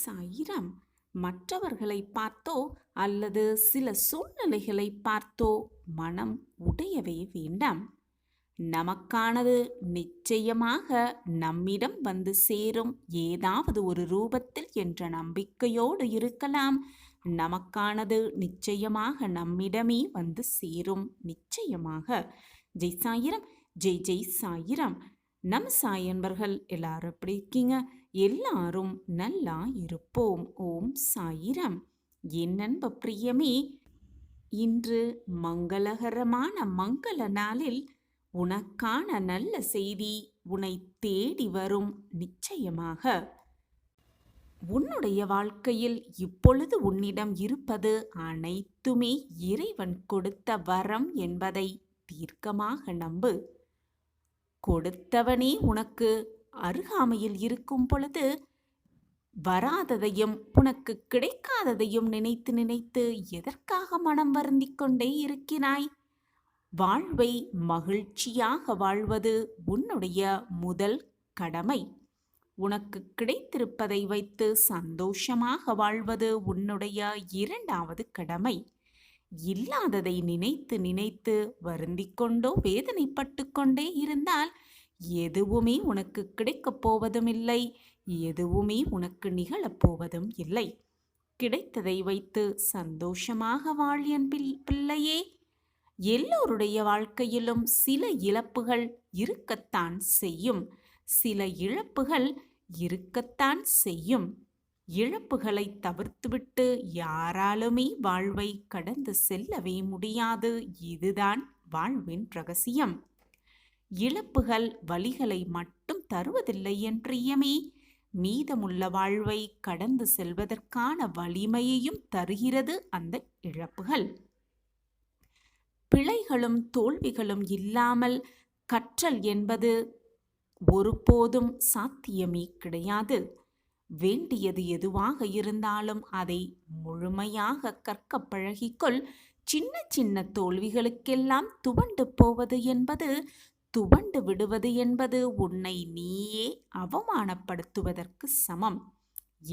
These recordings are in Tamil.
சாயிரம். மற்றவர்களை பார்த்தோ அல்லது சில சூழ்நிலைகளை பார்த்தோ மனம் உடையவே வேண்டாம். நமக்கானது நிச்சயமாக நம்மிடம் வந்து சேரும், ஏதாவது ஒரு ரூபத்தில் என்ற நம்பிக்கையோடு இருக்கலாம். நமக்கானது நிச்சயமாக நம்மிடமே வந்து சேரும், நிச்சயமாக. ஜெய் சாயிரம், ஜெய் ஜெய் சாயிரம். நம் சாயன்பர்கள் எல்லாரும் எப்படி இருக்கீங்க? எல்லாரும் நல்லா இருப்போம். ஓம் சாயிரம். என் அன்பு பிரியமே, இன்று மங்களகரமான மங்கள நாளில் உனக்கான நல்ல செய்தி உன்னை தேடி வரும், நிச்சயமாக. உன்னுடைய வாழ்க்கையில் இப்பொழுது உன்னிடம் இருப்பது அனைத்துமே இறைவன் கொடுத்த வரம் என்பதை தீர்க்கமாக நம்பு. கொடுத்தவனே உனக்கு அருகாமையில் இருக்கும் பொழுது வராததையும் உனக்கு கிடைக்காததையும் நினைத்து நினைத்து எதற்காக மனம் வருந்திக் கொண்டே இருக்கிறாய்? வாழ்வை மகிழ்ச்சியாக வாழ்வது உன்னுடைய முதல் கடமை. உனக்கு கிடைத்திருப்பதை வைத்து சந்தோஷமாக வாழ்வது உன்னுடைய இரண்டாவது கடமை. இல்லாததை நினைத்து நினைத்து வருந்திக் கொண்டோ வேதனைப்பட்டு கொண்டே இருந்தால் எதுவுமே உனக்கு கிடைக்கப் போவதும் இல்லை, எதுவுமே உனக்கு நிகழப்போவதும் இல்லை. கிடைத்ததை வைத்து சந்தோஷமாக வாழ் என் பிள்ளையே. எல்லோருடைய வாழ்க்கையிலும் சில இழப்புகள் இருக்கத்தான் செய்யும், சில இழப்புகள் இருக்கத்தான் செய்யும். இழப்புகளை தவிர்த்துவிட்டு யாராலுமே வாழ்வை கடந்து செல்லவே முடியாது. இதுதான் வாழ்வின் ரகசியம். இழப்புகள் வலிகளை மட்டும் தருவதில்லை என் பிரியமே, மீதமுள்ள வாழ்வை கடந்து செல்வதற்கான வலிமையையும் தருகிறது அந்த இழப்புகள். பிழைகளும் தோல்விகளும் இல்லாமல் கற்றல் என்பது ஒருபோதும் சாத்தியமே கிடையாது. வேண்டியது எதுவாக இருந்தாலும் அதை முழுமையாக கற்க பழகிக்கொள். சின்ன சின்ன தோல்விகளுக்கெல்லாம் துவண்டு போவது என்பது, துவண்டு விடுவது என்பது உன்னை நீயே அவமானப்படுத்துவதற்கு சமம்.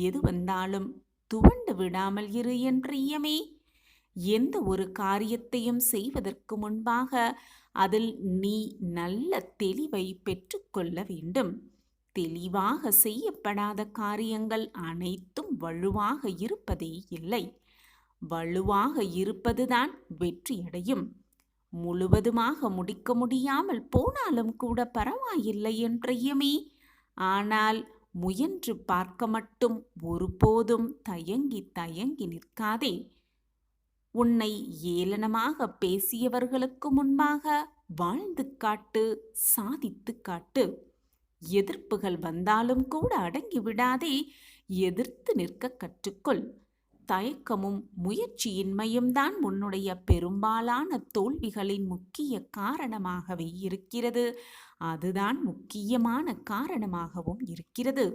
எது வந்தாலும் துவண்டு விடாமல் இரு என் பிரியமே. எந்த ஒரு காரியத்தையும் செய்வதற்கு முன்பாக அதில் நீ நல்ல தெளிவை பெற்றுக்கொள்ள வேண்டும். தெளிவாக செய்யப்படாத காரியங்கள் அனைத்தும் வலுவாக இருப்பதே இல்லை. வலுவாக இருப்பதுதான் வெற்றியடையும். முழுவதுமாக முடிக்க முடியாமல் போனாலும் கூட பரவாயில்லை என் பிரியமே. ஆனால் முயன்று பார்க்க மட்டும் ஒருபோதும் தயங்கி தயங்கி நிற்காதே. உன்னை ஏளனமாக பேசியவர்களுக்கு முன்பாக வாழ்ந்து காட்டு, சாதித்து காட்டு. எதிர்ப்புகள் வந்தாலும் கூட அடங்கி விடாதே, எதிர்த்து நிற்க கற்றுக்கொள். தயக்கமும் முயற்சியின்மையும் தான் உன்னுடைய பெரும்பாலான தோல்விகளின் முக்கிய காரணமாகவே இருக்கிறது. அதுதான் முக்கியமான காரணமாகவும் இருக்கிறது.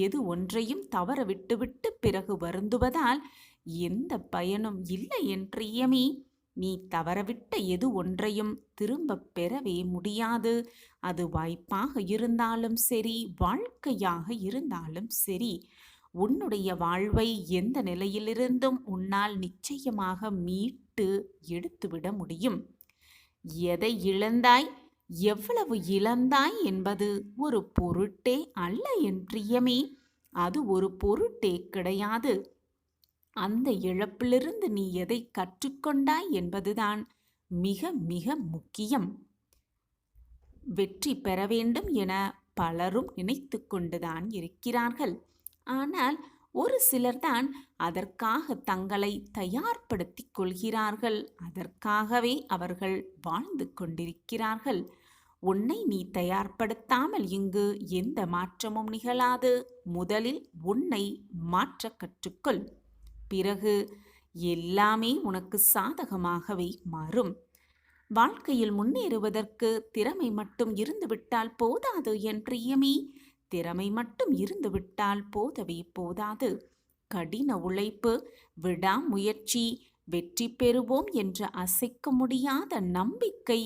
எது ஒன்றையும் தவற விட்டுவிட்டு பிறகு வருந்துவதால் எந்த பயனும் இல்லை என் பிரியமே. நீ தவறவிட்ட எது ஒன்றையும் திரும்ப பெறவே முடியாது. அது வாய்ப்பாக இருந்தாலும் சரி, வாழ்க்கையாக இருந்தாலும் சரி. உன்னுடைய வாழ்வை எந்த நிலையிலிருந்தும் உன்னால் நிச்சயமாக மீட்டு எடுத்துவிட முடியும். எதை இழந்தாய், எவ்வளவு இழந்தாய் என்பது ஒரு பொருட்டே அல்ல என் பிரியமே. அது ஒரு பொருட்டே கிடையாது. அந்த இழப்பிலிருந்து நீ எதை கற்றுக்கொண்டாய் என்பதுதான் மிக மிக முக்கியம். வெற்றி பெற வேண்டும் என பலரும் நினைத்து கொண்டுதான் இருக்கிறார்கள். ஆனால் ஒரு சிலர்தான் அதற்காக தங்களை தயார்படுத்திக் கொள்கிறார்கள். அதற்காகவே அவர்கள் வாழ்ந்து கொண்டிருக்கிறார்கள். உன்னை நீ தயார்படுத்தாமல் இங்கு எந்த மாற்றமும் நிகழாது. முதலில் உன்னை மாற்ற கற்றுக்கொள். பிறகு எல்லாமே உனக்கு சாதகமாகவே மாறும். வாழ்க்கையில் முன்னேறுவதற்கு திறமை மட்டும் இருந்துவிட்டால் போதாது என் பிரியமே. திறமை மட்டும் இருந்துவிட்டால் போதவே போதாது. கடின உழைப்பு, விடாமுயற்சி, வெற்றி பெறுவோம் என்ற அசைக்க முடியாத நம்பிக்கை,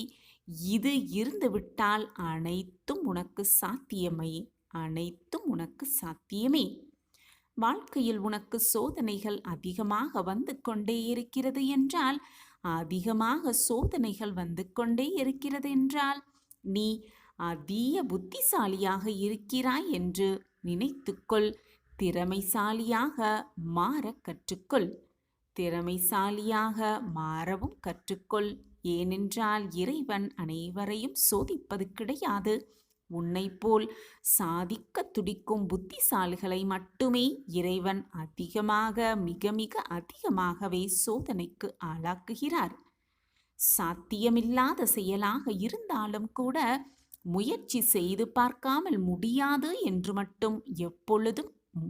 இது இருந்துவிட்டால் அனைத்தும் உனக்கு சாத்தியமே, அனைத்தும் உனக்கு சாத்தியமே. வாழ்க்கையில் உனக்கு சோதனைகள் அதிகமாக வந்து கொண்டே இருக்கிறது என்றால், அதிகமாக சோதனைகள் வந்து கொண்டே இருக்கிறது என்றால், நீ அதீய புத்திசாலியாக இருக்கிறாய் என்று நினைத்துக்கொள். திறமைசாலியாக மாற கற்றுக்கொள். திறமைசாலியாக மாறவும் கற்றுக்கொள். ஏனென்றால் இறைவன் அனைவரையும் சோதிப்பது கிடையாது. உன்னைப் போல் சாதிக்க துடிக்கும் புத்திசாலிகளை மட்டுமே இறைவன் அதிகமாக, மிக மிக அதிகமாகவே சோதனைக்கு ஆளாக்குகிறார். சாத்தியமில்லாத செயலாக இருந்தாலும் கூட முயற்சி செய்து பார்க்காமல் முடியாது என்று மட்டும் எப்பொழுதும்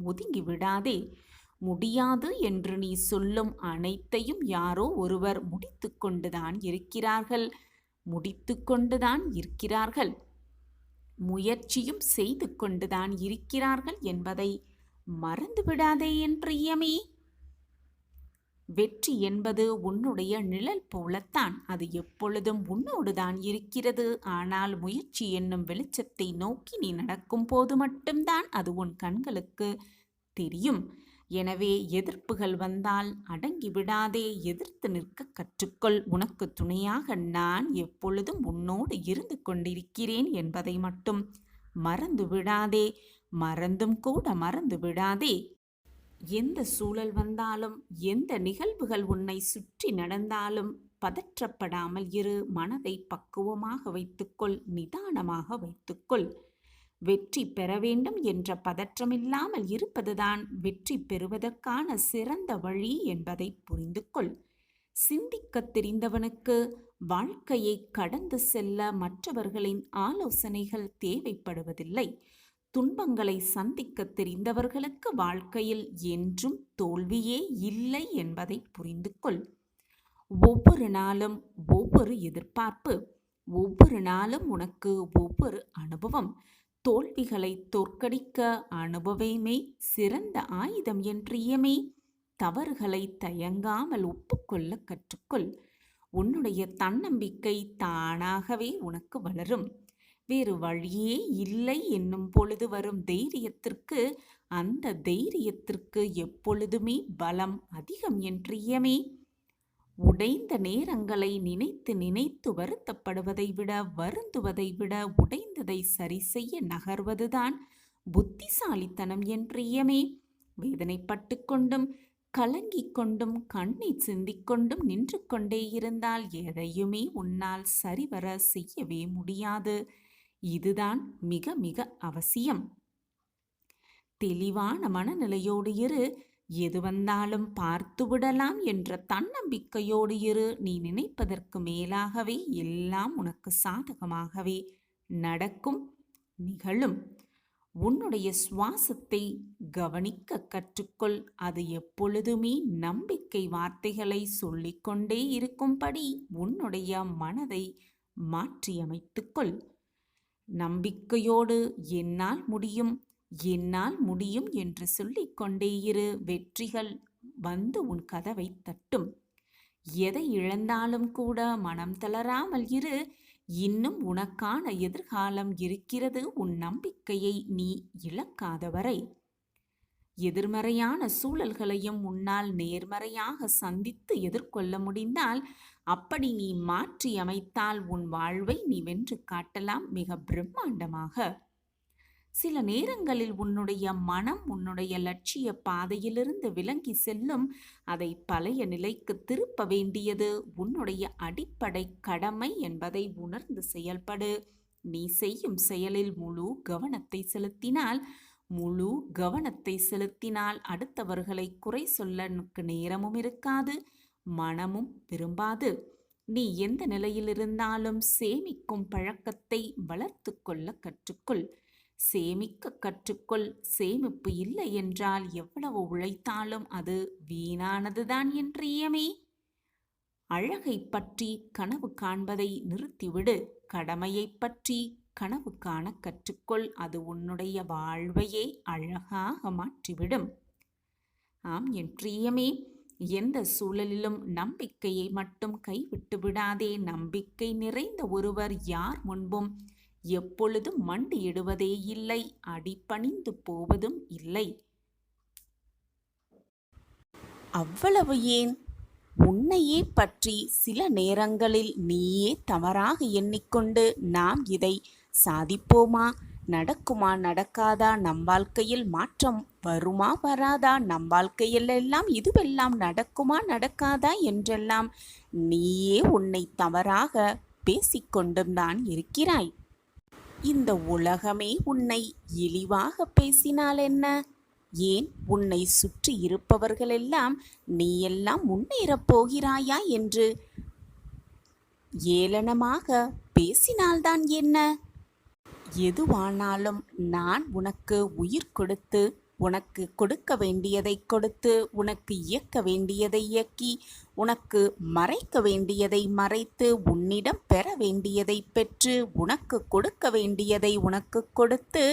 ஒதுங்கி விடாதே. முடியாது என்று நீ சொல்லும் அனைத்தையும் யாரோ ஒருவர் முடித்து கொண்டுதான் இருக்கிறார்கள். முடித்து கொண்டுதான் இருக்கிறார்கள். முயற்சியும் செய்து கொண்டுதான் இருக்கிறார்கள் என்பதை மறந்துவிடாதே என் பிரியமே. வெற்றி என்பது உன்னுடைய நிழல் போலத்தான். அது எப்பொழுதும் உன்னோடுதான் இருக்கிறது. ஆனால் முயற்சி என்னும் வெளிச்சத்தை நோக்கி நீ நடக்கும் போது மட்டும்தான் அது உன் கண்களுக்கு தெரியும். எனவே எதிர்ப்புகள் வந்தால் அடங்கி விடாதே, எதிர்த்து நிற்க கற்றுக்கொள். உனக்கு துணையாக நான் எப்பொழுதும் உன்னோடு இருந்து கொண்டிருக்கிறேன் என்பதை மட்டும் மறந்து விடாதே. மறந்தும் கூட மறந்து விடாதே. எந்த சூழல் வந்தாலும், எந்த நிகழ்வுகள் உன்னை சுற்றி நடந்தாலும் பதற்றப்படாமல் இரு. மனதை பக்குவமாக வைத்துக்கொள், நிதானமாக வைத்துக்கொள். வெற்றி பெற வேண்டும் என்ற பதற்றமில்லாமல் இருப்பதுதான் வெற்றி பெறுவதற்கான சிறந்த வழி என்பதை புரிந்து கொள். சிந்திக்க தெரிந்தவனுக்கு வாழ்க்கையை கடந்து செல்ல மற்றவர்களின் ஆலோசனைகள் தேவைப்படுவதில்லை. துன்பங்களை சந்திக்க தெரிந்தவர்களுக்கு வாழ்க்கையில் என்றும் தோல்வியே இல்லை என்பதை புரிந்து கொள். ஒவ்வொரு நாளும் ஒவ்வொரு எதிர்பார்ப்பு, ஒவ்வொரு நாளும் உனக்கு ஒவ்வொரு அனுபவம். தோல்விகளை தோற்கடிக்க அனுபவமே சிறந்த ஆயுதம் என்றியமே. தவறுகளை தயங்காமல் ஒப்புக்கொள்ள கற்றுக்கொள். உன்னுடைய தன்னம்பிக்கை தானாகவே உனக்கு வளரும். வேறு வழியே இல்லை என்னும் பொழுது வரும் தைரியத்திற்கு, அந்த தைரியத்திற்கு எப்பொழுதுமே பலம் அதிகம் என்றியமே. உடைந்த நேரங்களை நினைத்து நினைத்து வருத்தப்படுவதை விட, வருந்துவதை விட உடைந்ததை சரி செய்ய நகர்வதுதான் புத்திசாலித்தனம் என்றியமே. வேதனைப்பட்டு கொண்டும் கலங்கிக் கொண்டும் கண்ணீர் சிந்திக்கொண்டும் நின்று கொண்டே இருந்தால் எதையுமே உன்னால் சரிவர செய்யவே முடியாது. இதுதான் மிக மிக அவசியம். தெளிவான மனநிலையோடு இரு. எது வந்தாலும் பார்த்துவிடலாம் என்ற தன்னம்பிக்கையோடு இரு. நீ நினைப்பதற்கு மேலாகவே எல்லாம் உனக்கு சாதகமாகவே நடக்கும், நிகழும். உன்னுடைய சுவாசத்தை கவனிக்க கற்றுக்கொள். அது எப்பொழுதுமே நம்பிக்கை வார்த்தைகளை சொல்லிக்கொண்டே இருக்கும்படி உன்னுடைய மனதை மாற்றியமைத்துக்கொள். நம்பிக்கையோடு என்னால் முடியும், என்னால் முடியும் என்று சொல்லிக்கொண்டே இரு. வெற்றிகள் வந்து உன் கதவை தட்டும். எதை இழந்தாலும் கூட மனம் தளராமல் இரு. இன்னும் உனக்கான எதிர்காலம் இருக்கிறது. உன் நம்பிக்கையை நீ இழக்காதவரை. எதிர்மறையான சூழல்களையும் உன்னால் நேர்மறையாக சந்தித்து எதிர்கொள்ள முடிந்தால், அப்படி நீ மாற்றி அமைத்தால் உன் வாழ்வை நீ வென்று காட்டலாம் மிக பிரம்மாண்டமாக. சில நேரங்களில் உன்னுடைய மனம் உன்னுடைய லட்சிய பாதையிலிருந்து விலகி செல்லும். அதை பழைய நிலைக்கு திருப்ப வேண்டியது உன்னுடைய அடிப்படை கடமை என்பதை உணர்ந்து செயல்படு. நீ செய்யும் செயலில் முழு கவனத்தை செலுத்தினால் அடுத்தவர்களை குறை சொல்ல நேரமும் இருக்காது, மனமும் விரும்பாது. நீ எந்த நிலையில் இருந்தாலும் சேமிக்கும் பழக்கத்தை வளர்த்து கொள்ள கற்றுக்கொள். சேமிக்க கற்றுக்கொள். சேமிப்பு இல்லை என்றால் எவ்வளவு உழைத்தாலும் அது வீணானதுதான் என்றியமே. அழகை பற்றி கனவு காண்பதை நிறுத்திவிடு. கடமையை பற்றி கனவு காண கற்றுக்கொள். அது உன்னுடைய வாழ்வையே அழகாக மாற்றிவிடும். ஆம் என் பிரியமே, எந்த சூழலிலும் நம்பிக்கையை மட்டும் கைவிட்டு விடாதே. நம்பிக்கை நிறைந்த ஒருவர் யார் முன்பும் எப்பொழுதும் மண்டியிடுவதே இல்லை, அடிபணிந்து போவதும் இல்லை. அவ்வளவு ஏன்? உன்னையே பற்றி சில நேரங்களில் நீயே தவறாக எண்ணிக்கொண்டு நாம் இதை சாதிப்போமா, நடக்குமா நடக்காதா, நம் வாழ்க்கையில் மாற்றம் வருமா வராதா, நம் வாழ்க்கையில் எல்லாம் இதுவெல்லாம் நடக்குமா நடக்காதா என்றெல்லாம் நீயே உன்னை தவறாக பேசிக்கொண்டும் தான் இருக்கிறாய். இந்த உலகமே உன்னை இழிவாக பேசினால் என்ன? ஏன் உன்னை சுற்றி இருப்பவர்களெல்லாம் நீ எல்லாம் முன்னேறப் போகிறாயா என்று ஏளனமாக பேசினால்தான் என்ன? எதுவானாலும் நான் உனக்கு உயிர் கொடுத்து, உனக்கு கொடுக்க வேண்டியதை கொடுத்து, உனக்கு இயக்க வேண்டியதை இயக்கி, உனக்கு மறைக்க வேண்டியதை மறைத்து, உன்னிடம் பெற வேண்டியதை பெற்று, உனக்கு கொடுக்க வேண்டியதை உனக்கு கொடுத்து,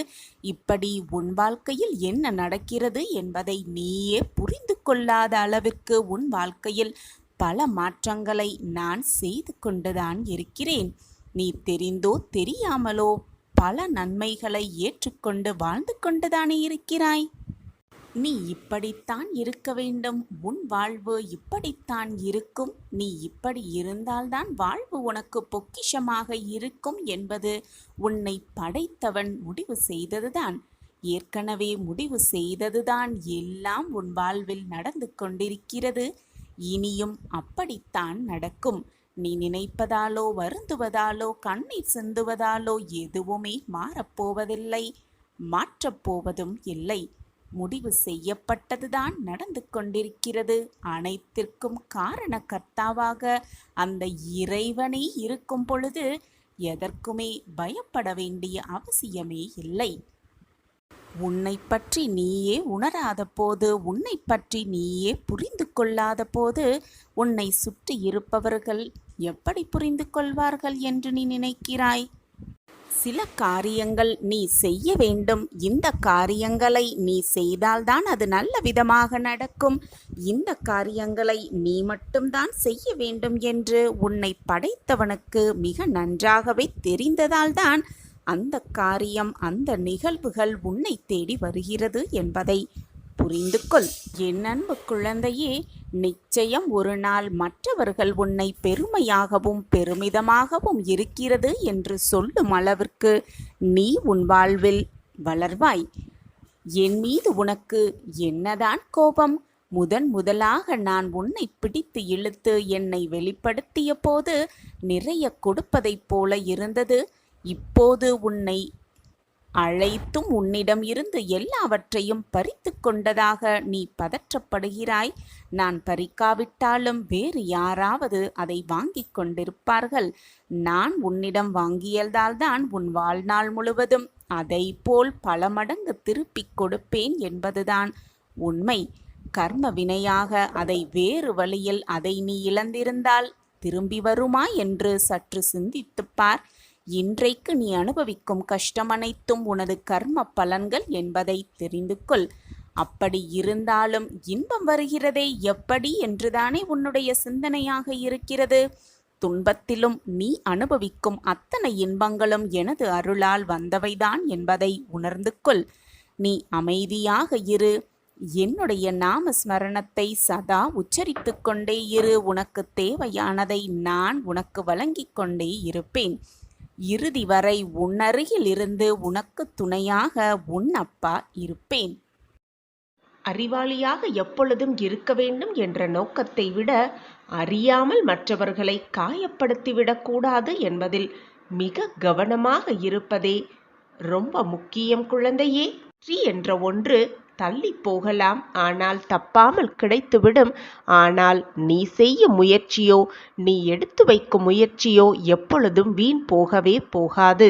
இப்படி உன் வாழ்க்கையில் என்ன நடக்கிறது என்பதை நீயே புரிந்து கொள்ளாத அளவிற்கு உன் வாழ்க்கையில் பல மாற்றங்களை நான் செய்து கொண்டுதான் இருக்கிறேன். நீ தெரிந்தோ தெரியாமலோ பல நன்மைகளை ஏற்றுக்கொண்டு வாழ்ந்து கொண்டுதானே இருக்கிறாய். நீ இப்படித்தான் இருக்க வேண்டும், உன் வாழ்வு இப்படித்தான் இருக்கும், நீ இப்படி இருந்தால்தான் வாழ்வு உனக்கு பொக்கிஷமாக இருக்கும் என்பது உன்னை படைத்தவன் முடிவு செய்ததுதான். ஏற்கனவே முடிவு செய்ததுதான் எல்லாம் உன் வாழ்வில் நடந்து கொண்டிருக்கிறது. இனியும் அப்படித்தான் நடக்கும். நீ நினைப்பதாலோ வருந்துவதாலோ கண்ணீர் சிந்துவதாலோ எதுவுமே மாறப்போவதில்லை, மாற்றப்போவதும் இல்லை. முடிவு செய்யப்பட்டதுதான் நடந்து கொண்டிருக்கிறது. அனைத்திற்கும் காரணகர்த்தாவாக அந்த இறைவனே இருக்கும் பொழுது எதற்குமே பயப்பட வேண்டிய அவசியமே இல்லை. உன்னை பற்றி நீயே உணராத போது, உன்னை பற்றி நீயே புரிந்து கொள்ளாத போது உன்னை சுற்றி இருப்பவர்கள் எப்படி புரிந்து கொள்வார்கள் என்று நீ நினைக்கிறாய்? சில காரியங்கள் நீ செய்ய வேண்டும், இந்த காரியங்களை நீ செய்தால்தான் அது நல்ல விதமாக நடக்கும், இந்த காரியங்களை நீ மட்டும்தான் செய்ய வேண்டும் என்று உன்னை படைத்தவனுக்கு மிக நன்றாகவே தெரிந்ததால்தான் அந்த காரியம், அந்த நிகழ்வுகள் உன்னை தேடி வருகிறது என்பதை புரிந்து கொள். என் அன்பு குழந்தையே, நிச்சயம் ஒரு நாள் மற்றவர்கள் உன்னை பெருமையாகவும் பெருமிதமாகவும் இருக்கிறது என்று சொல்லும் அளவிற்கு நீ உன் வாழ்வில் வளர்வாய். என் மீது உனக்கு என்னதான் கோபம்? முதலாக நான் உன்னை பிடித்து இழுத்து என்னை வெளிப்படுத்திய போது நிறைய கொடுப்பதைப் போல இருந்தது. இப்போது உன்னை அழைத்தும் உன்னிடம் இருந்து எல்லாவற்றையும் பறித்து கொண்டதாக நீ பதற்றப்படுகிறாய். நான் பறிக்காவிட்டாலும் வேறு யாராவது அதை வாங்கி கொண்டிருப்பார்கள். நான் உன்னிடம் வாங்கியதால்தான் உன் வாழ்நாள் முழுவதும் அதை போல் பல மடங்கு திருப்பிக் கொடுப்பேன் என்பதுதான் உண்மை. கர்ம வினையாக அதை வேறு வழியில் அதை நீ இழந்திருந்தால் திரும்பி வருமா என்று சற்று சிந்தித்துப்பார். இன்றைக்கு நீ அனுபவிக்கும் கஷ்டம் அனைத்தும் உனது கர்ம பலன்கள் என்பதை தெரிந்து கொள். அப்படி இருந்தாலும் இன்பம் வருகிறதே எப்படி என்றுதானே உன்னுடைய சிந்தனையாக இருக்கிறது. துன்பத்திலும் நீ அனுபவிக்கும் அத்தனை இன்பங்களும் எனது அருளால் வந்தவைதான் என்பதை உணர்ந்து கொள். நீ அமைதியாக இரு. என்னுடைய நாம ஸ்மரணத்தை சதா உச்சரித்து கொண்டே இரு. உனக்கு தேவையானதை நான் உனக்கு வழங்கிக் கொண்டே இருப்பேன். இறுதி வரை உன்னருகில் இருந்து உனக்கு துணையாக உன் அப்பா இருப்பேன். அறிவாளியாக எப்பொழுதும் இருக்க வேண்டும் என்ற நோக்கத்தை விட அறியாமல் மற்றவர்களை காயப்படுத்திவிடக்கூடாது என்பதில் மிக கவனமாக இருப்பதே ரொம்ப முக்கியம் குழந்தையே. வெற்றி என்ற ஒன்று தள்ளி போகலாம், ஆனால் தப்பாமல் கிடைத்துவிடும். ஆனால் நீ செய்யும் முயற்சியோ, நீ எடுத்து வைக்கும் முயற்சியோ எப்பொழுதும் வீண் போகவே போகாது.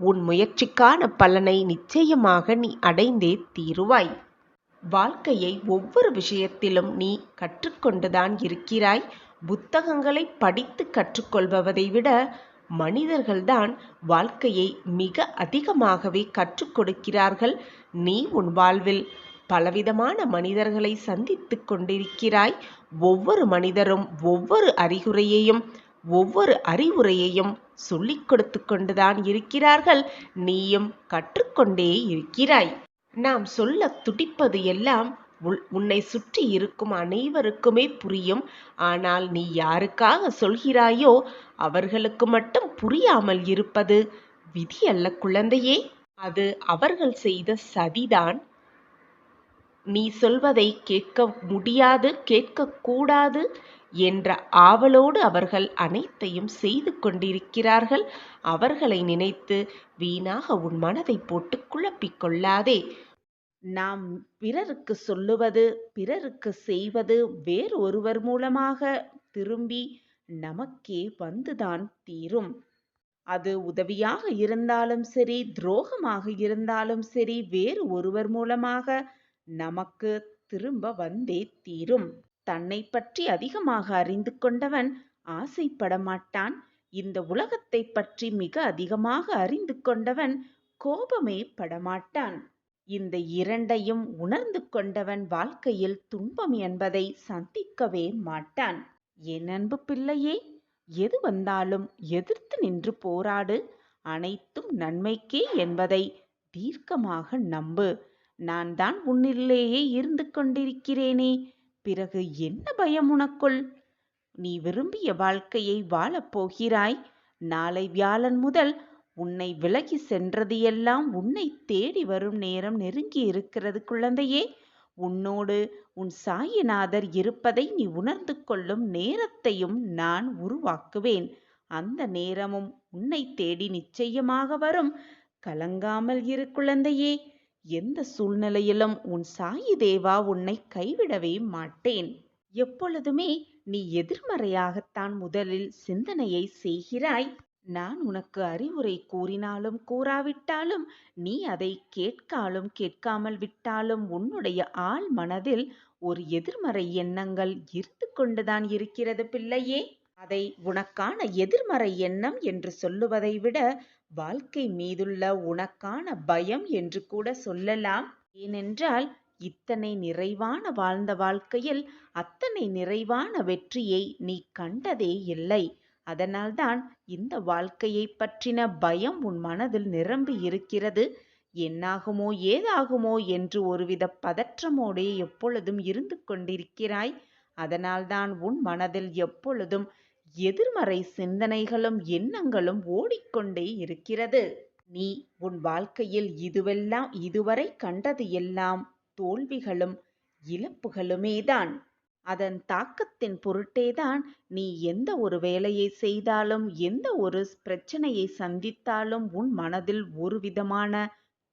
உன் முயற்சிக்கான பலனை நிச்சயமாக நீ அடைந்தே தீருவாய். வாழ்க்கையை ஒவ்வொரு விஷயத்திலும் நீ கற்றுக்கொண்டுதான் இருக்கிறாய். புத்தகங்களை படித்து கற்றுக்கொள்பவதை விட மனிதர்கள்தான் வாழ்க்கையை மிக அதிகமாகவே கற்றுக் கொடுக்கிறார்கள். நீ உன் வாழ்வில் பலவிதமான மனிதர்களை சந்தித்து கொண்டிருக்கிறாய். ஒவ்வொரு மனிதரும் ஒவ்வொரு அறிவுரையையும் சொல்லிக் கொடுத்து கொண்டுதான் இருக்கிறார்கள். நீயும் கற்றுக்கொண்டே இருக்கிறாய். நாம் சொல்ல துடிப்பது எல்லாம் உன்னை சுற்றி இருக்கும் அனைவருக்குமே புரியும். ஆனால் நீ யாருக்காக சொல்கிறாயோ அவர்களுக்கு மட்டும் புரியாமல் இருப்பது விதி அல்ல குழந்தையே. அது அவர்கள் செய்த சதிதான். நீ சொல்வதை கேட்க முடியாது, கேட்கக்கூடாது என்ற ஆவலோடு அவர்கள் அனைத்தையும் செய்து கொண்டிருக்கிறார்கள். அவர்களை நினைத்து வீணாக உன் மனதை போட்டு குழப்பிக் கொள்ளாதே. நாம் பிறருக்கு சொல்லுவது, பிறருக்கு செய்வது வேறு ஒருவர் மூலமாக திரும்பி நமக்கே வந்துதான் தீரும். அது உதவியாக இருந்தாலும் சரி, துரோகமாக இருந்தாலும் சரி, வேறு ஒருவர் மூலமாக நமக்கு திரும்ப வந்தே தீரும். தன்னை பற்றி அதிகமாக அறிந்து கொண்டவன் ஆசைப்பட மாட்டான். இந்த உலகத்தை பற்றி மிக அதிகமாக அறிந்து கொண்டவன் கோபமே படமாட்டான். இந்த இரண்டையும் உணர்ந்து கொண்டவன் வாழ்க்கையில் துன்பம் என்பதை சந்திக்கவே மாட்டான். என் அன்பு பிள்ளையே, எது வந்தாலும் எதிர்த்து நின்று போராடு. அனைத்தும் நன்மைக்கே என்பதை தீர்க்கமாக நம்பு. நான் தான் உன்னிலேயே இருந்து கொண்டிருக்கிறேனே, பிறகு என்ன பயம் உனக்குள்? நீ விரும்பிய வாழ்க்கையை வாழப்போகிறாய். நாளை வியாழன் முதல் உன்னை விலகி சென்றது எல்லாம் உன்னை தேடி வரும் நேரம் நெருங்கி இருக்கிறது குழந்தையே. உன்னோடு உன் சாயிநாதர் இருப்பதை நீ உணர்ந்து கொள்ளும் நேரத்தையும் நான் உருவாக்குவேன். அந்த நேரமும் உன்னை தேடி நிச்சயமாக வரும். கலங்காமல் இரு குழந்தையே. எந்த சூழ்நிலையிலும் உன் சாயி தேவா உன்னை கைவிடவே மாட்டேன். எப்பொழுதுமே நீ எதிர்மறையாகத்தான் முதலில் சிந்தனையை செய்கிறாய். நான் உனக்கு அறிவுரை கூறினாலும் கூறாவிட்டாலும், நீ அதை கேட்காலும் கேட்காமல் விட்டாலும் உன்னுடைய ஆழ் மனதில் ஒரு எதிர்மறை எண்ணங்கள் இருந்து கொண்டுதான் இருக்கிறது பிள்ளையே. அதை உனக்கான எதிர்மறை எண்ணம் என்று சொல்லுவதை விட வாழ்க்கை மீதுள்ள உனக்கான பயம் என்று கூட சொல்லலாம். ஏனென்றால் இத்தனை நிறைவான வாழ்ந்த வாழ்க்கையில் அத்தனை நிறைவான வெற்றியை நீ கண்டதே இல்லை. அதனால்தான் இந்த வாழ்க்கையை பற்றின பயம் உன் மனதில் நிரம்பி இருக்கிறது. என்னாகுமோ ஏதாகுமோ என்று ஒருவித பதற்றமோடே எப்பொழுதும் இருந்து கொண்டிருக்கிறாய். அதனால்தான் உன் மனதில் எப்பொழுதும் எதிர்மறை சிந்தனைகளும் எண்ணங்களும் ஓடிக்கொண்டே இருக்கிறது. நீ உன் வாழ்க்கையில் இதுவரை கண்டது எல்லாம் தோல்விகளும் இழப்புகளுமேதான். அதன் தாக்கத்தின் பொருட்டேதான் நீ எந்த ஒரு வேலையை செய்தாலும், எந்த ஒரு பிரச்சனையை சந்தித்தாலும் உன் மனதில் ஒரு விதமான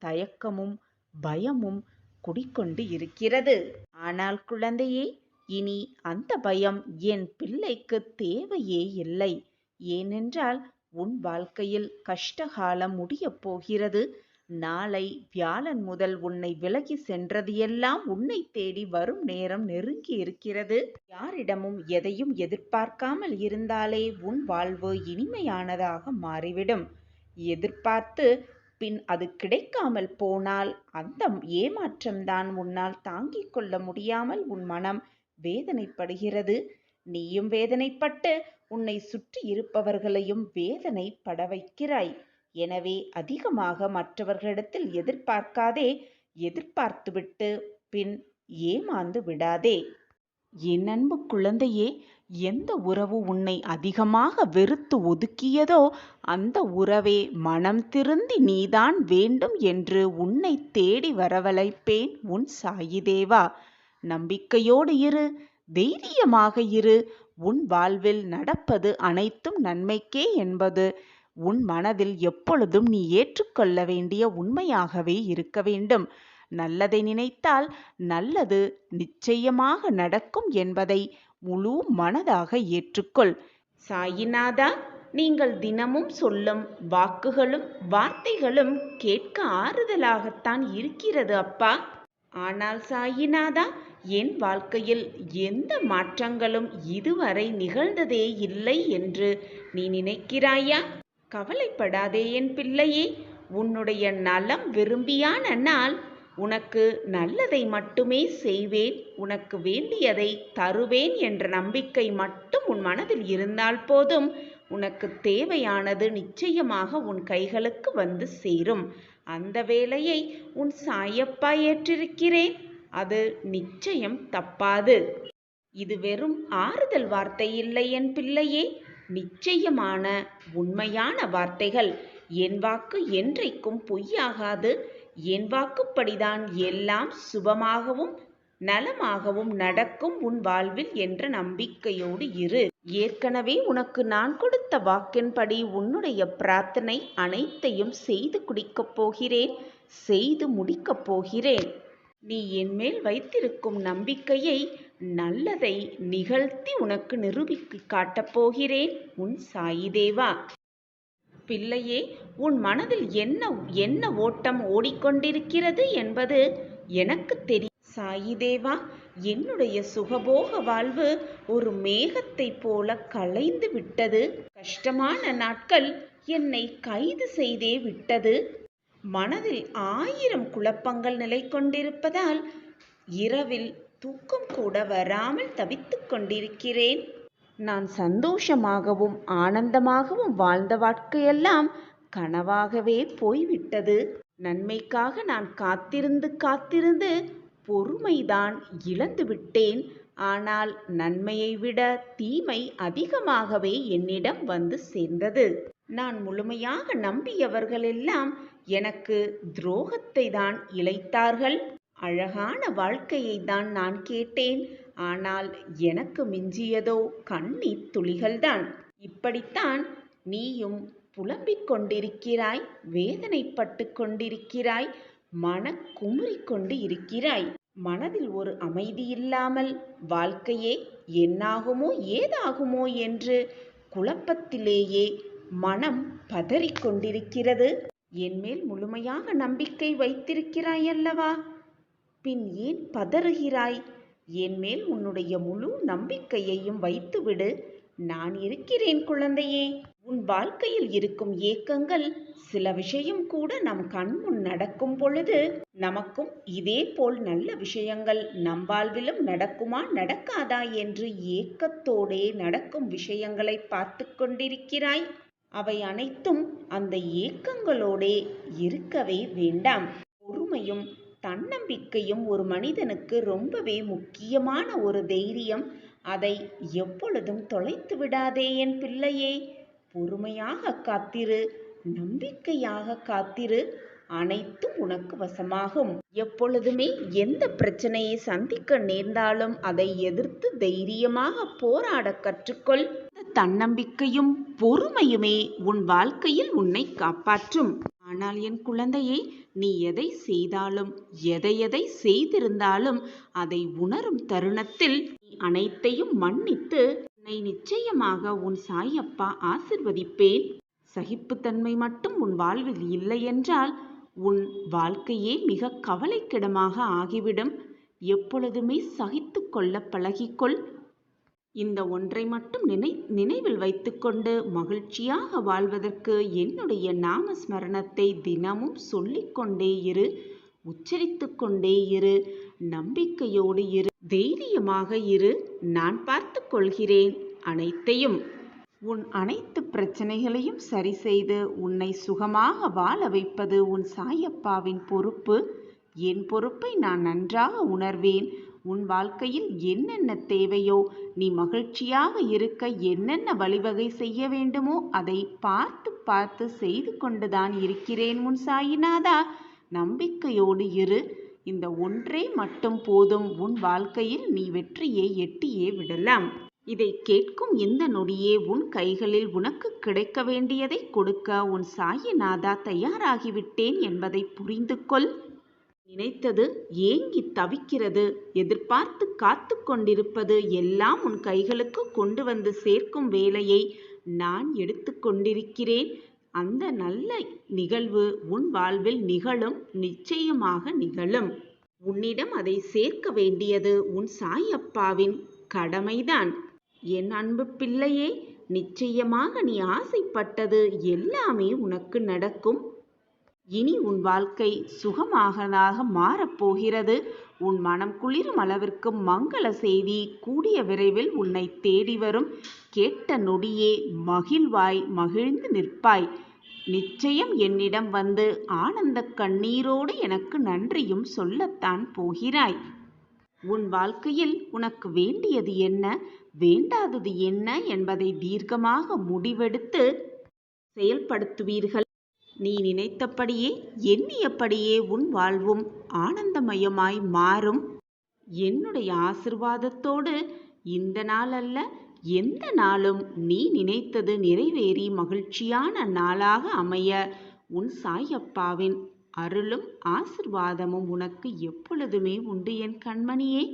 தயக்கமும் பயமும் குடிக்கொண்டு இருக்கிறது. ஆனால் குழந்தையே, இனி அந்த பயம் என் பிள்ளைக்கு தேவையே இல்லை. ஏனென்றால் உன் வாழ்க்கையில் கஷ்டகாலம் முடியப் போகிறது. நாளை வியாழன் முதல் உன்னை விலகி சென்றது எல்லாம் உன்னை தேடி வரும் நேரம் நெருங்கி இருக்கிறது. யாரிடமும் எதையும் எதிர்பார்க்காமல் இருந்தாலே உன் வாழ்வு இனிமையானதாக மாறிவிடும். எதிர்பார்த்து பின் அது கிடைக்காமல் போனால் அந்த ஏமாற்றம்தான் உன்னால் தாங்கிக் கொள்ள முடியாமல் உன் மனம் வேதனைப்படுகிறது. நீயும் வேதனைப்பட்டு உன்னை சுற்றி இருப்பவர்களையும் வேதனைப்பட வைக்கிறாய். எனவே அதிகமாக மற்றவர்களிடத்தில் எதிர்பார்க்காதே. எதிர்பார்த்துவிட்டு பின் ஏமாந்து விடாதே. என் அன்பு குழந்தையே, எந்த உறவு உன்னை அதிகமாக வெறுத்து ஒதுக்கியதோ அந்த உறவே மனம் திருந்தி நீதான் வேண்டும் என்று உன்னை தேடி வரவழைப்பேன் உன் சாயி தேவா. நம்பிக்கையோடு இரு, தைரியமாக இரு. உன் வாழ்வில் நடப்பது அனைத்தும் நன்மைக்கே என்பது உன் மனதில் எப்பொழுதும் நீ ஏற்றுக்கொள்ள வேண்டிய உண்மையாகவே இருக்க வேண்டும். நல்லதை நினைத்தால் நல்லது நிச்சயமாக நடக்கும் என்பதை முழு மனதாக ஏற்றுக்கொள். சாயிநாதா, நீங்கள் தினமும் சொல்லும் வாக்குகளும் வார்த்தைகளும் கேட்க ஆறுதலாகத்தான் இருக்கிறது அப்பா. ஆனால் சாயிநாதா, என் வாழ்க்கையில் எந்த மாற்றங்களும் இதுவரை நிகழ்ந்ததே இல்லை என்று நீ நினைக்கிறாயா? கவலைப்படாதே என் பிள்ளையே. உன்னுடைய நலம் விரும்பியான நான் உனக்கு நல்லதை மட்டுமே செய்வேன், உனக்கு வேண்டியதை தருவேன் என்ற நம்பிக்கை மட்டும் உன் மனதில் இருந்தால் போதும். உனக்கு தேவையானது நிச்சயமாக உன் கைகளுக்கு வந்து சேரும். அந்த வேலையை உன் சாயப்பா ஏற்றிருக்கிறேன். அது நிச்சயம் தப்பாது. இது வெறும் ஆறுதல் வார்த்தை இல்லை என் பிள்ளையே, நிச்சயமான உண்மையான வார்த்தைகள். என் வாக்கு என்றைக்கும் பொய்யாகாது. என் வாக்குப்படிதான் எல்லாம் சுபமாகவும் நலமாகவும் நடக்கும் உன் வாழ்வில் என்ற நம்பிக்கையோடு இரு. ஏற்கனவே உனக்கு நான் கொடுத்த வாக்கின்படி உன்னுடைய பிரார்த்தனை அனைத்தையும் செய்து முடிக்கப் போகிறேன். நீ என்மேல் வைத்திருக்கும் நம்பிக்கையை, நல்லதை நிகழ்த்தி உனக்கு நிரூபித்து காட்டப் போகிறேன் உன் சாயிதேவா. பிள்ளையே, உன் மனதில் என்ன ஓட்டம் ஓடிக்கொண்டிருக்கிறது என்பது எனக்கு தெரியும். சாயிதேவா, என்னுடைய சுகபோக வாழ்வு ஒரு மேகத்தை போல கலைந்து விட்டது. கஷ்டமான நாட்கள் என்னை கைது செய்தே விட்டது. மனதில் 1000 குழப்பங்கள் நிலை கொண்டிருப்பதால் இரவில் தூக்கம் கூட வராமல் தவித்துக் கொண்டிருக்கிறேன். நான் சந்தோஷமாகவும் ஆனந்தமாகவும் வாழ்ந்த வாழ்க்கையெல்லாம் கனவாகவே போய்விட்டது. நன்மைக்காக நான் காத்திருந்து பொறுமைதான் இழந்து விட்டேன். ஆனால் நன்மையை விட தீமை அதிகமாகவே என்னிடம் வந்து சேர்ந்தது. நான் முழுமையாக நம்பியவர்களெல்லாம் எனக்கு துரோகத்தை தான் இழைத்தார்கள். அழகான வாழ்க்கையை தான் நான் கேட்டேன். ஆனால் எனக்கு மிஞ்சியதோ கண்ணீர் துளிகள்தான். இப்படித்தான் நீயும் புலம்பிக் கொண்டிருக்கிறாய், வேதனைப்பட்டு கொண்டிருக்கிறாய், குமுறிக் கொண்டு இருக்கிறாய். மனதில் ஒரு அமைதி இல்லாமல் வாழ்க்கையே என்னாகுமோ ஏதாகுமோ என்று குழப்பத்திலேயே மனம் பதறிக் கொண்டிருக்கிறது. என்மேல் முழுமையாக நம்பிக்கை வைத்திருக்கிறாய் அல்லவா? பின் ஏன் பதறுகிறாய்? என்மேல் உன்னுடைய முழு நம்பிக்கையையும் வைத்துவிடு. நான் இருக்கிறேன் குழந்தையே. உன் வாழ்க்கையில் இருக்கும் ஏக்கங்கள் சில விஷயம் கூட நம் கண்முன் நடக்கும் பொழுது நமக்கும் இதே போல் நல்ல விஷயங்கள் நம் வாழ்விலும் நடக்குமா நடக்காதா என்று ஏக்கத்தோடே நடக்கும் விஷயங்களை பார்த்து கொண்டிருக்கிறாய். அவை அனைத்தும் அந்த ஏக்கங்களோடே இருக்கவே வேண்டாம். பொறுமையும் தன்னம்பிக்கையும் ஒரு மனிதனுக்கு ரொம்பவே முக்கியமான ஒரு தைரியம். அதை எப்பொழுதும் தொலைத்து விடாதே என் பிள்ளையே. பொறுமையாக காத்திரு, நம்பிக்கையாக காத்திரு. அனைத்தும் உனக்கு வசமாகும். எப்பொழுதுமே எந்த பிரச்சனையை சந்திக்க நேர்ந்தாலும் அதை எதிர்த்து தைரியமாக போராட கற்றுக்கொள். தன்னம்பிக்கையும் பொறுமையுமே உன் வாழ்க்கையில் உன்னை காப்பாற்றும். ஆனால் என் குழந்தையே, நீ எதை செய்தாலும் எதை செய்திருந்தாலும் அதை உணரும் தருணத்தில் நீ அனைத்தையும் மன்னித்து உன்னை நிச்சயமாக உன் சாயப்பா ஆசிர்வதிப்பேன். சகிப்புத்தன்மை மட்டும் உன் வாழ்வில் இல்லை என்றால் உன் வாழ்க்கையே மிக கவலைக்கிடமாக ஆகிவிடும். எப்பொழுதுமே சகித்து கொள்ள பழகிக்கொள். இந்த ஒன்றை மட்டும் நினைவில் வைத்துக்கொண்டு மகிழ்ச்சியாக வாழ்வதற்கு என்னுடைய நாமஸ்மரணத்தை தினமும் சொல்லிக்கொண்டே இரு, உச்சரித்து கொண்டே இரு, நம்பிக்கையோடு இரு, தைரியமாக இரு. நான் பார்த்து கொள்கிறேன் அனைத்தையும். உன் அனைத்து பிரச்சனைகளையும் சரி செய்து உன்னை சுகமாக வாழ வைப்பது உன் சாயப்பாவின் பொறுப்பு. என் பொறுப்பை நான் நன்றாக உணர்வேன். உன் வாழ்க்கையில் என்னென்ன தேவையோ, நீ மகிழ்ச்சியாக இருக்க என்னென்ன வழிவகை செய்ய வேண்டுமோ அதை பார்த்து செய்து கொண்டுதான் இருக்கிறேன் உன் சாயிநாதா. நம்பிக்கையோடு இரு. இந்த ஒன்றே மட்டும் போதும். உன் வாழ்க்கையில் நீ வெற்றியை எட்டியே விடலாம். இதை கேட்கும் இந்த நொடியே உன் கைகளில் உனக்கு கிடைக்க வேண்டியதை கொடுக்க உன் சாயிநாதா தயாராகிவிட்டேன் என்பதை புரிந்து கொள். நினைத்தது ஏங்கி தவிக்கிறது, எதிர்பார்த்து காத்து கொண்டிருப்பது எல்லாம் உன் கைகளுக்கு கொண்டு வந்து சேர்க்கும் வேலையை நான் எடுத்து கொண்டிருக்கிறேன். அந்த நல்ல நிகழ்வு உன் வாழ்வில் நிகழும், நிச்சயமாக நிகழும். உன்னிடம் அதை சேர்க்க வேண்டியது உன் சாயப்பாவின் கடமைதான். என் அன்பு பிள்ளையே, நிச்சயமாக நீ ஆசைப்பட்டது எல்லாமே உனக்கு நடக்கும். இனி உன் வாழ்க்கை சுகமாகதாக மாறப்போகிறது. உன் மனம் குளிரும் அளவிற்கு மங்கள செய்தி கூடிய விரைவில் உன்னை தேடி வரும். கேட்ட நொடியே மகிழ்ந்து நிற்பாய். நிச்சயம் என்னிடம் வந்து ஆனந்த கண்ணீரோடு எனக்கு நன்றியும் சொல்லத்தான் போகிறாய். உன் வாழ்க்கையில் உனக்கு வேண்டியது என்ன, வேண்டாதது என்ன என்பதை தீர்க்கமாக முடிவெடுத்து செயல்படுத்துவீர்கள். நீ நினைத்தபடியே எண்ணியபடியே உன் வாழ்வும் ஆனந்தமயமாய் மாறும். என்னுடைய ஆசிர்வாதத்தோடு இந்த நாள் அல்ல, எந்த நாளும் நீ நினைத்தது நிறைவேறி மகிழ்ச்சியான நாளாக அமைய உன் சாயப்பாவின் அருளும் ஆசிர்வாதமும் உனக்கு எப்பொழுதுமே உண்டு என் கண்மணியே.